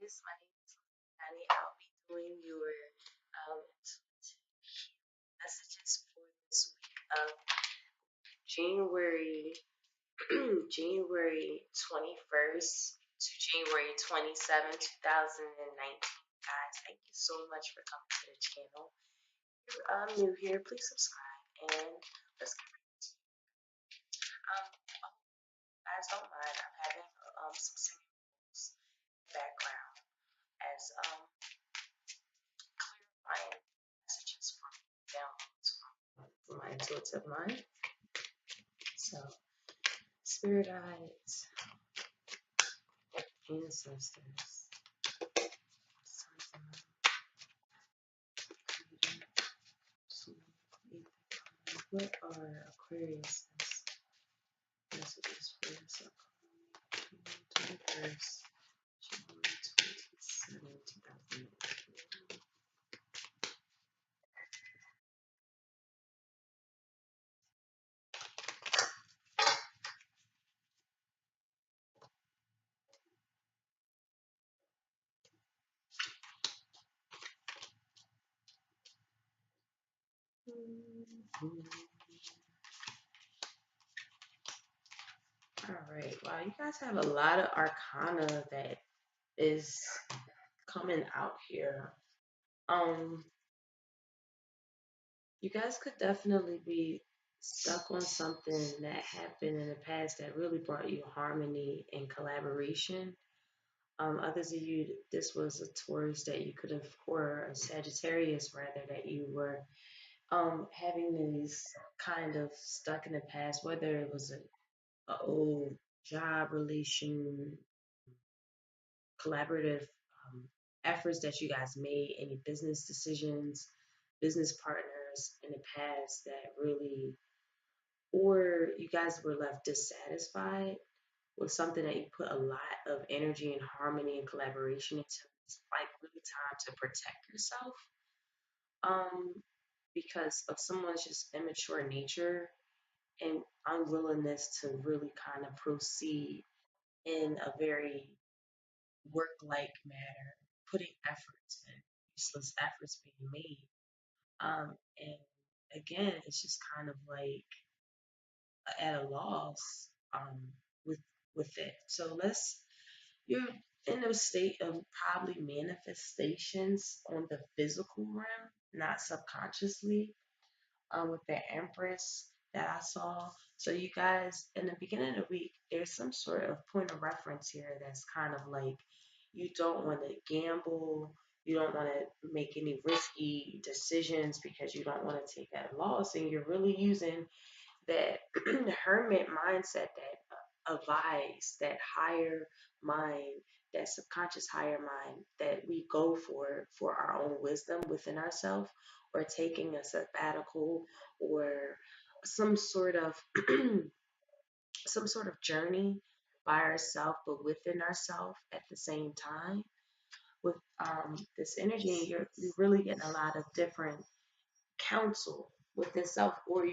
Yes, my name is Patty. I'll be doing your um, messages for this week of January January 21st to January 27th, 2019. Guys, thank you so much for coming to the channel. If you're new here, please subscribe and let's get guys, don't mind. I'm having some singing in the background as clarifying messages from downloads from my intuitive mind. So, spirit eyes, ancestors, what are Aquarius messages for this upcoming 21st, January 27, 2019? All right. Wow, you guys have a lot of arcana that is coming out here. Um, you guys could definitely be stuck on something that happened in the past that really brought you harmony and collaboration. Others of you, this was a Taurus that you could have, or a Sagittarius rather, that you were having these kind of stuck in the past, whether it was a old job relation, collaborative efforts that you guys made, any business decisions, business partners in the past that really, or you guys were left dissatisfied with something that you put a lot of energy and harmony and collaboration into. It's like really time to protect yourself um, because of someone's just immature nature and unwillingness to really kind of proceed in a very work like manner, putting efforts and useless efforts being made. And again, it's just kind of like at a loss with with it. So you're in a state of probably manifestations on the physical realm, not subconsciously, with the Empress that I saw. So you guys, in the beginning of the week, there's some sort of point of reference here that's kind of like you don't want to gamble, you don't want to make any risky decisions because you don't want to take that loss, and you're really using that hermit mindset, that advice, that higher mind, that subconscious higher mind that we go for our own wisdom within ourselves, or taking a sabbatical, or some sort of some sort of journey by ourselves but within ourselves at the same time. With this energy, you're really getting a lot of different counsel within self, or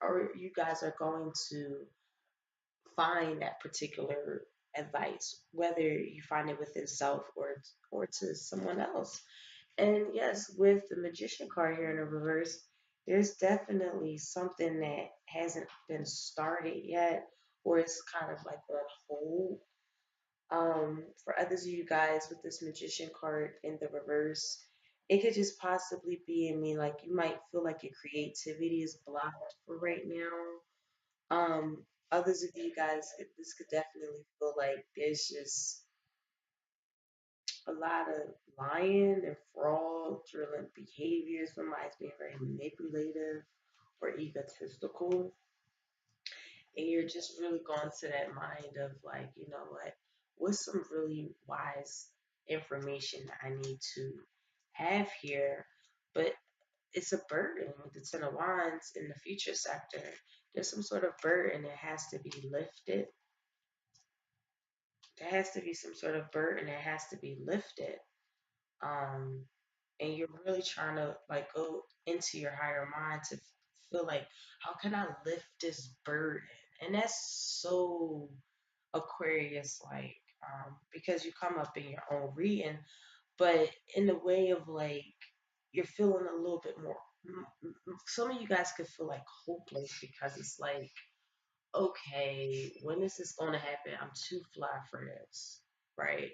or you guys are going to find that particular advice, whether you find it within self or to someone else. And yes, with the magician card here in the reverse, there's definitely something that hasn't been started yet, or it's kind of like on hold. For others of you guys with this magician card in the reverse, it could just possibly be, I mean, like you might feel like your creativity is blocked for right now. Others of you guys, this could definitely feel like there's just a lot of lying and fraudulent behavior. Somebody's being very manipulative or egotistical, and you're just really going to that mind of like, you know what, what's some really wise information that I need to have here? But it's a burden with the Ten of Wands in the future sector. There's some sort of burden that has to be lifted. There has to be some sort of burden that has to be lifted. Um, and you're really trying to like go into your higher mind to feel like, how can I lift this burden? And that's so Aquarius like. because you come up in your own reading, but in the way of like you're feeling a little bit more. Some of you guys could feel like hopeless because it's like, okay, when is this going to happen? I'm too fly for this, right?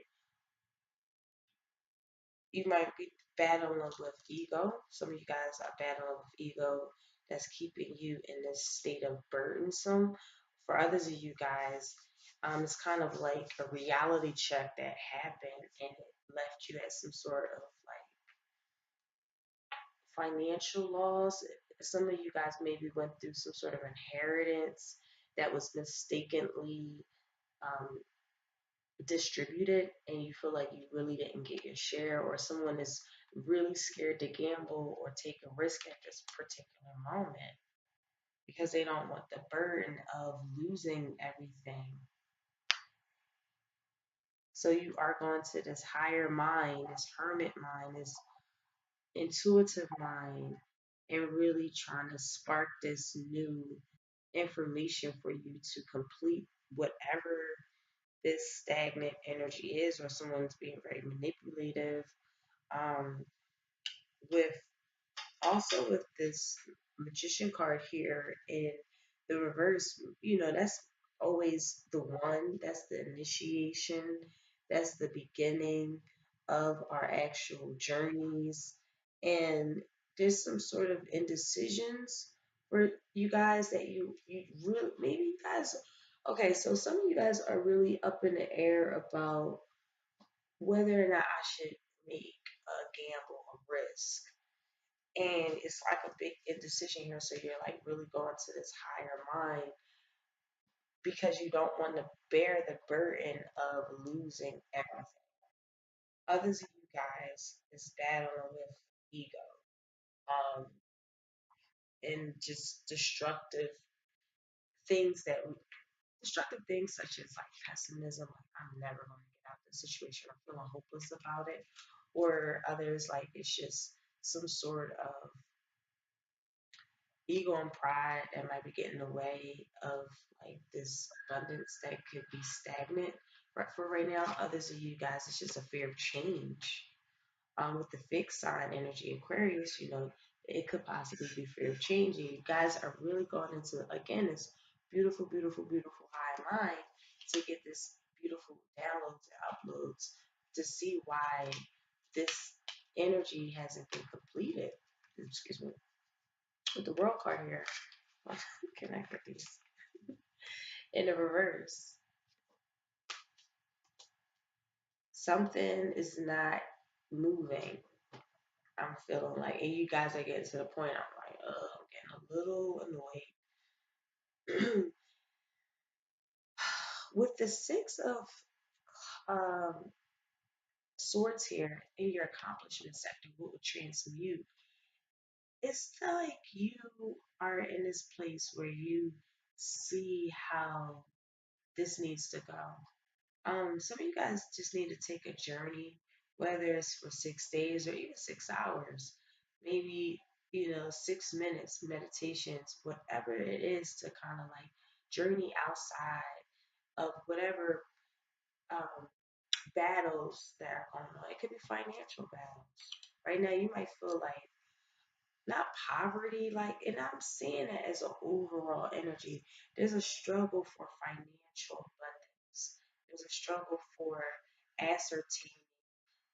You might be battling with ego. Some of you guys are battling with ego that's keeping you in this state of burdensome. For others of you guys, it's kind of like a reality check that happened and it left you at some sort of like financial loss. Some of you guys maybe went through some sort of inheritance that was mistakenly um, distributed and you feel like you really didn't get your share, or someone is really scared to gamble or take a risk at this particular moment because they don't want the burden of losing everything. So you are going to this higher mind, this hermit mind, this intuitive mind, and really trying to spark this new information for you to complete whatever this stagnant energy is, or someone's being very manipulative. Um, with also with this magician card here in the reverse, that's always the one, that's the initiation, that's the beginning of our actual journeys. And there's some sort of indecisions for you guys that you really, maybe you guys, okay, so some of you guys are really up in the air about whether or not I should make a gamble, a risk. And it's like a big indecision here. So you're like really going to this higher mind because you don't want to bear the burden of losing everything. Others of you guys is battling with ego, um, and just destructive things such as like pessimism, like I'm never going to get out of this situation, I'm feeling hopeless about it. Or others like it's just some sort of ego and pride that might be getting in the way of like this abundance that could be stagnant for right now. Others of you guys, it's just a fear of change. With the fixed sign energy Aquarius, it could possibly be fear of change. And you guys are really going into again this beautiful, beautiful, beautiful high mind to get this beautiful downloads and uploads to see why this energy hasn't been completed. Excuse me. With the world card here, connect with these in the reverse. Something is not moving. I'm feeling like, and you guys are getting to the point. I'm like, I'm getting a little annoyed. With the six of um, swords here in your accomplishment sector, what would transmute? It's like you are in this place where you see how this needs to go. Some of you guys just need to take a journey, whether it's for 6 days or even 6 hours, maybe, 6 minutes meditations, whatever it is to kind of like journey outside of whatever um, battles that are going on. It could be financial battles. Right now, you might feel like not poverty, like, and I'm seeing it as an overall energy. There's a struggle for financial abundance. There's a struggle for ascertaining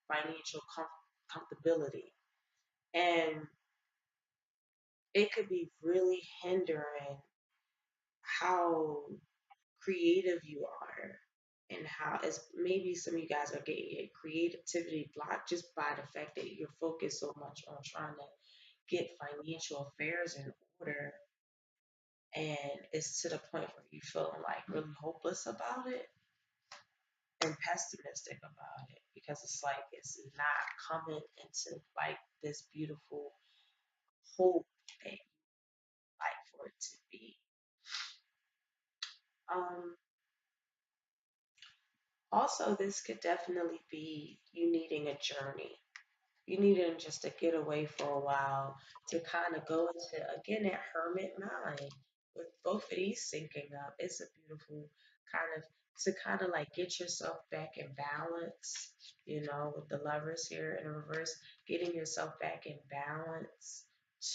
financial comfortability, and it could be really hindering how creative you are, and how as maybe some of you guys are getting your creativity blocked just by the fact that you're focused so much on trying to get financial affairs in order, and it's to the point where you feel like really hopeless about it and pessimistic about it because it's like it's not coming into like this beautiful hope that you like for it to be. Um, Also, this could definitely be you needing a journey. You needing just to get away for a while to kind of go into again that hermit mind with both of these syncing up. It's a beautiful kind of to kind of like get yourself back in balance, with the lovers here in reverse, getting yourself back in balance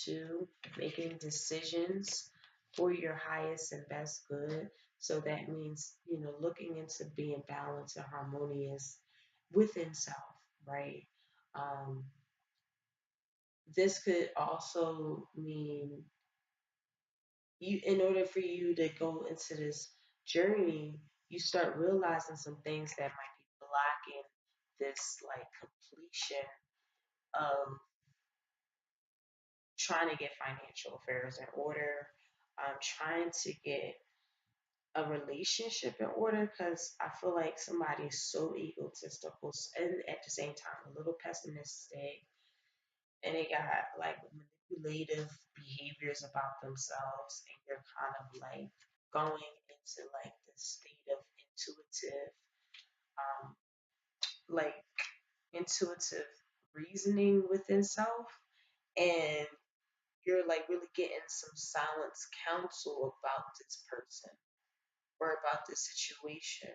to making decisions for your highest and best good. So that means, looking into being balanced and harmonious within self, right? Um, this could also mean in order for you to go into this journey, you start realizing some things that might be blocking this like completion of trying to get financial affairs in order, trying to get a relationship in order because I feel like somebody is so egotistical and at the same time a little pessimistic, and they got like manipulative behaviors about themselves, and you're kind of like going into like the state of intuitive, um, like intuitive reasoning within self, and you're like really getting some silence counsel about this person or about this situation.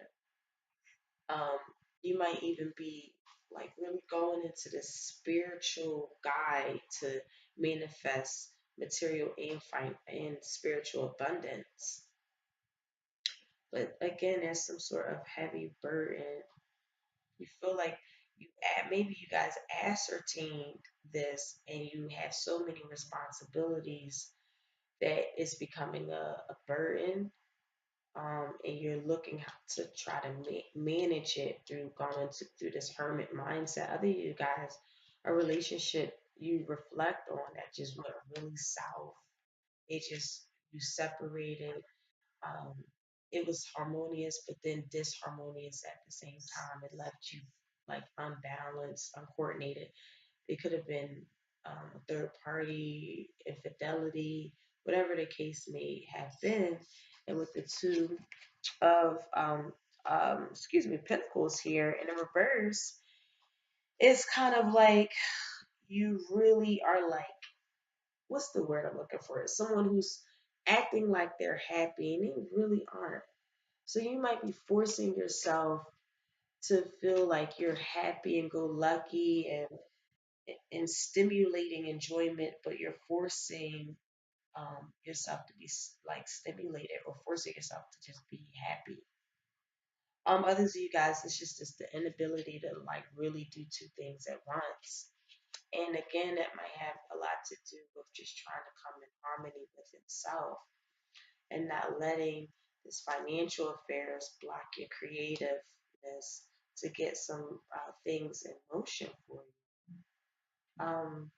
Um, you might even be like really going into the spiritual guide to manifest material and spiritual abundance. But again, there's some sort of heavy burden. You feel like maybe you guys ascertained this and you have so many responsibilities that it's becoming a burden, and you're looking to try to manage it through through this hermit mindset. Other you guys, a relationship you reflect on that just went really south. It just you separated. Um, it was harmonious, but then disharmonious at the same time. It left you like unbalanced, uncoordinated. It could have been a third party, infidelity, whatever the case may have been. And with the two of pentacles here in the reverse, it's kind of like you really are like, what's the word I'm looking for? It's someone who's acting like they're happy and they really aren't. So you might be forcing yourself to feel like you're happy and go lucky and stimulating enjoyment, but you're forcing yourself to be like stimulated or forcing yourself to just be happy. Others of you guys, it's just the inability to like really do two things at once. And again, that might have a lot to do with just trying to come in harmony with himself and not letting this financial affairs block your creativeness to get some things in motion for you.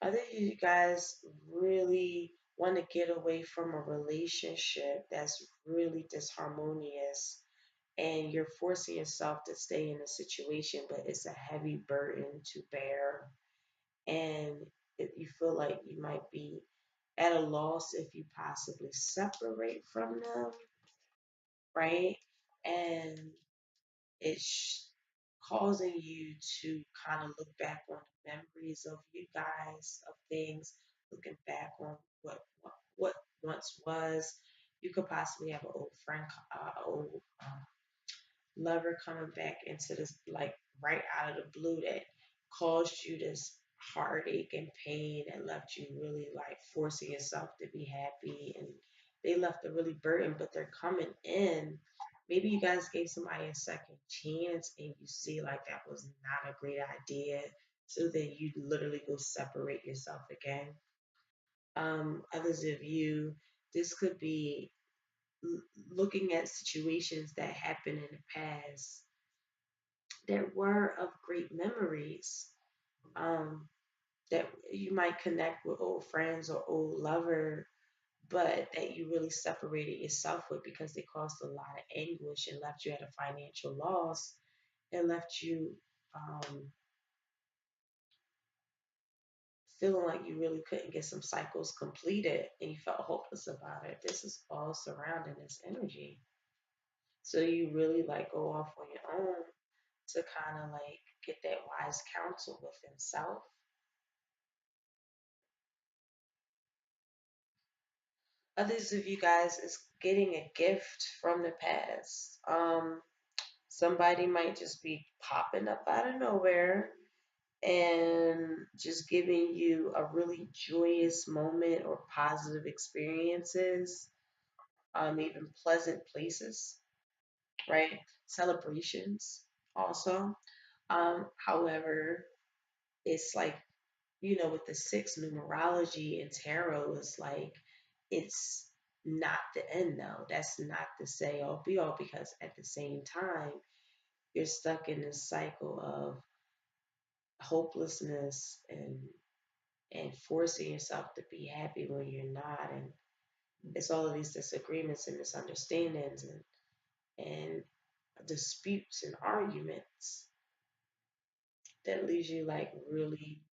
Other you guys really want to get away from a relationship that's really disharmonious and you're forcing yourself to stay in a situation, but it's a heavy burden to bear. And you feel like you might be at a loss if you possibly separate from them, right? And it's causing you to kind of look back on the memories of you guys, of things, looking back on what once was. You could possibly have an old friend, old lover coming back into this like right out of the blue that caused you this heartache and pain and left you really like forcing yourself to be happy, and they left a really burden, but they're coming in. Maybe you guys gave somebody a second chance and you see like that was not a great idea, so then you literally go separate yourself again. Others of you, this could be looking at situations that happened in the past that were of great memories, um, that you might connect with old friends or old lover, but that you really separated yourself with because they caused a lot of anguish and left you at a financial loss and left you um, feeling like you really couldn't get some cycles completed and you felt hopeless about it. This is all surrounding this energy. So you really like go off on your own to kind of like get that wise counsel within self. Others of you guys is getting a gift from the past. Somebody might just be popping up out of nowhere and just giving you a really joyous moment or positive experiences, even pleasant places, right? Celebrations also. However, it's like, with the six numerology and tarot, it's like it's not the end though. That's not the say all be all, because at the same time, you're stuck in this cycle of hopelessness and forcing yourself to be happy when you're not, and it's all of these disagreements and misunderstandings and disputes and arguments that leaves you like really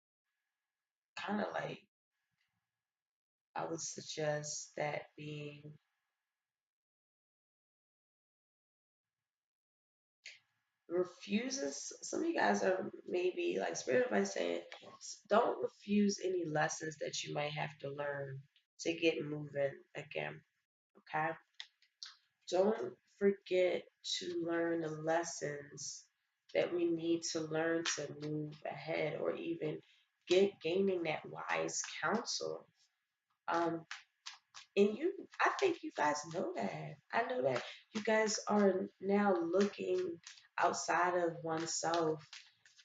kind of like, I would suggest that being refuses. Some of you guys are maybe like spirit advice saying, don't refuse any lessons that you might have to learn to get moving again. Okay. Don't forget to learn the lessons that we need to learn to move ahead, or even gaining that wise counsel. Um, and I think you guys know that. I know that you guys are now looking outside of oneself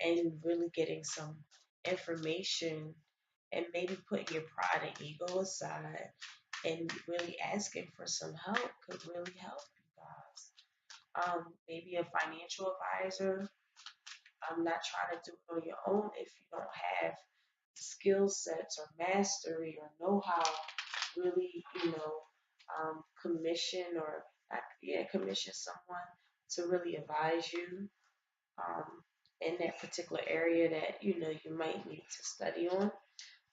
and really getting some information, and maybe putting your pride and ego aside and really asking for some help could really help you guys. Maybe a financial advisor. I'm not trying to do it on your own if you don't have skill sets or mastery or know how. Really, commission or yeah, commission someone to really advise you in that particular area that you might need to study on.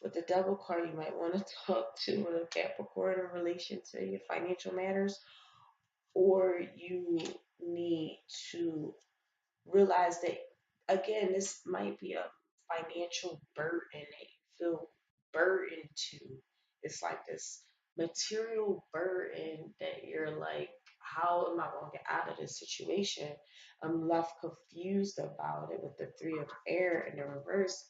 With the double card, you might want to talk to a Capricorn in relation to your financial matters, or you need to realize that, again, this might be a financial burden that you feel burdened to. It's like this material burden that you're like, how am I going to get out of this situation? I'm left confused about it with the three of air in the reverse,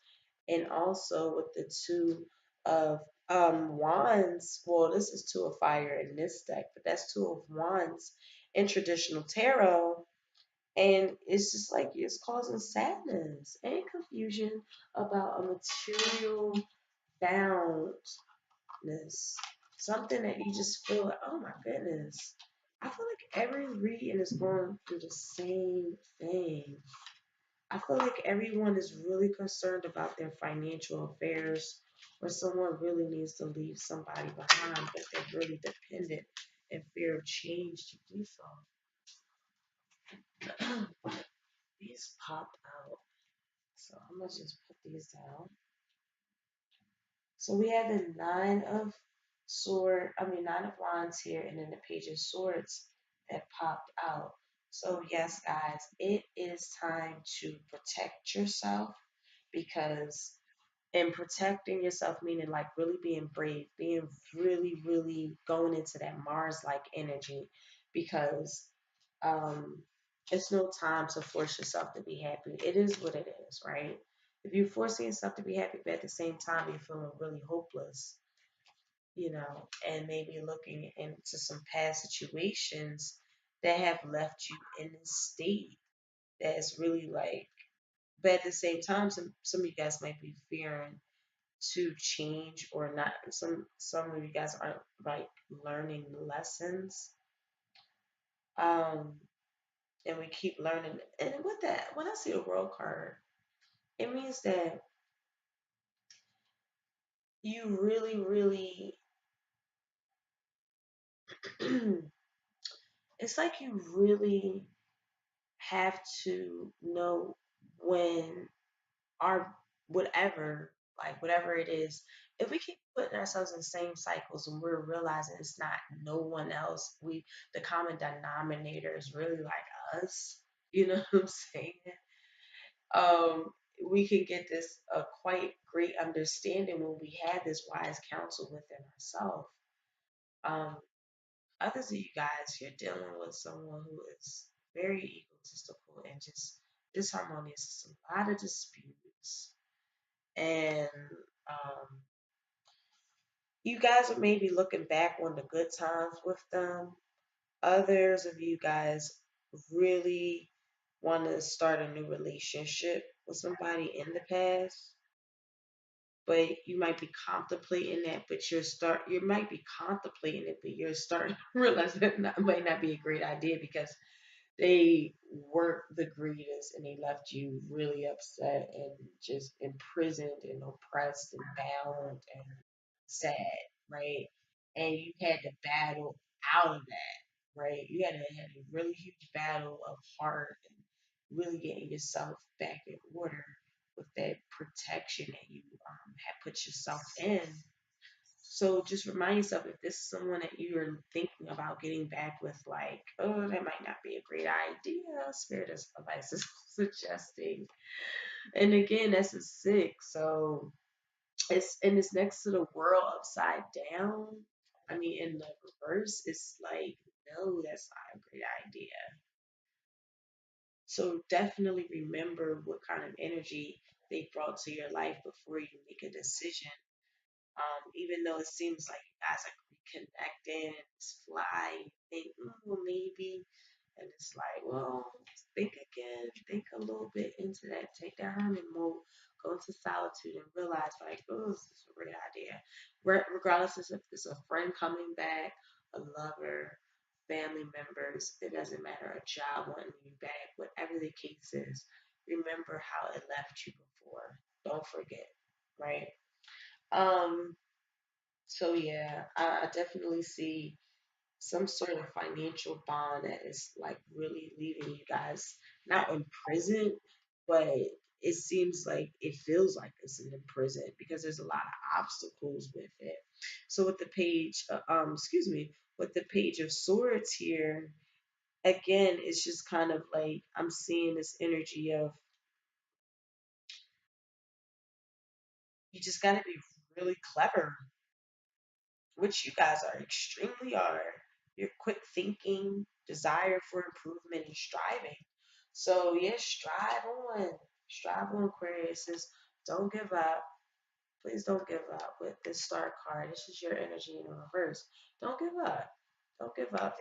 and also with the two of wands. Well, this is two of fire in this deck, but that's two of wands in traditional tarot, and it's just like it's causing sadness and confusion about a material boundness. Something that you just feel like, oh my goodness. I feel like every reading is going through the same thing. I feel like everyone is really concerned about their financial affairs, or someone really needs to leave somebody behind, but they're really dependent and fear of change to do so. These popped out. So I'm gonna just put these down. So we have the nine of wands here, and then the page of swords that popped out. So yes, guys, it is time to protect yourself, because in protecting yourself, meaning like really being brave, being really, really going into that Mars-like energy, because um, it's no time to force yourself to be happy. It is what it is, right? If you're forcing yourself to be happy, but at the same time you're feeling really hopeless, and maybe looking into some past situations that have left you in this state that's really like, but at the same time, some of you guys might be fearing to change or not. Some of you guys aren't like learning lessons. Um, and we keep learning. And with that, when I see a world card, it means that you really, really, it's like you really have to know when our whatever it is, if we keep putting ourselves in the same cycles and we're realizing it's not no one else, the common denominator is really like us, you know what I'm saying? um, we can get this a quite great understanding when we have this wise counsel within ourselves. Um, Others of you guys, you're dealing with someone who is very egotistical and just disharmonious. It's a lot of disputes. And um, you guys are maybe looking back on the good times with them. Others of you guys really want to start a new relationship with somebody in the past, but you might be contemplating that, but you might be contemplating it, but you're starting to realize that might not be a great idea because they weren't the greatest and they left you really upset and just imprisoned and oppressed and bound and sad, right? And you had to battle out of that, right? You had to have a really huge battle of heart and really getting yourself back in order with that protection that you had put yourself in. So just remind yourself if this is someone that you're thinking about getting back with, like, oh, that might not be a great idea. Spirit advice is suggesting. And again, that's a six. So it's next to the world upside down. I mean, in the reverse, it's like, no, that's not a great idea. So definitely remember what kind of energy they brought to your life before you make a decision. Even though it seems like you guys are reconnecting, it's fly, you think, well, maybe, and it's like, well, think again, think a little bit into that, take that hermit mode, go into solitude, and realize, like, oh, this is a great idea. Regardless if it's a friend coming back, a lover, family members, it doesn't matter, a job wanting you back, whatever the case is, remember how it left you before. Don't forget, right? Um, so yeah, I definitely see some sort of financial bond that is like really leaving you guys not in prison, but it seems like it feels like it's in prison because there's a lot of obstacles with it. So with the excuse me, with the page of swords here, again, it's just kind of like I'm seeing this energy of you just got to be really clever, which you guys are extremely are. Your quick thinking, desire for improvement, and striving. So yes, strive on, Aquarius. Don't give up. Please don't give up with this star card. This is your energy in reverse. Don't give up. Don't give up.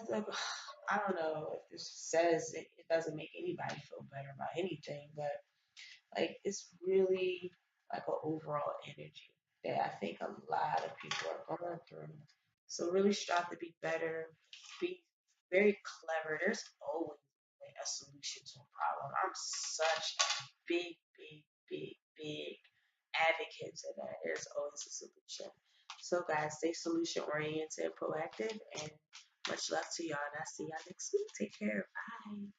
Like, I don't know if this says it doesn't make anybody feel better about anything, but like it's really like an overall energy that I think a lot of people are going through. So really strive to be better, be very clever. There's always a solution to a problem. I'm such a big advocate to that. There's always a solution. So guys, stay solution oriented, proactive, and much love to y'all. And I'll see y'all next week. Take care. Bye.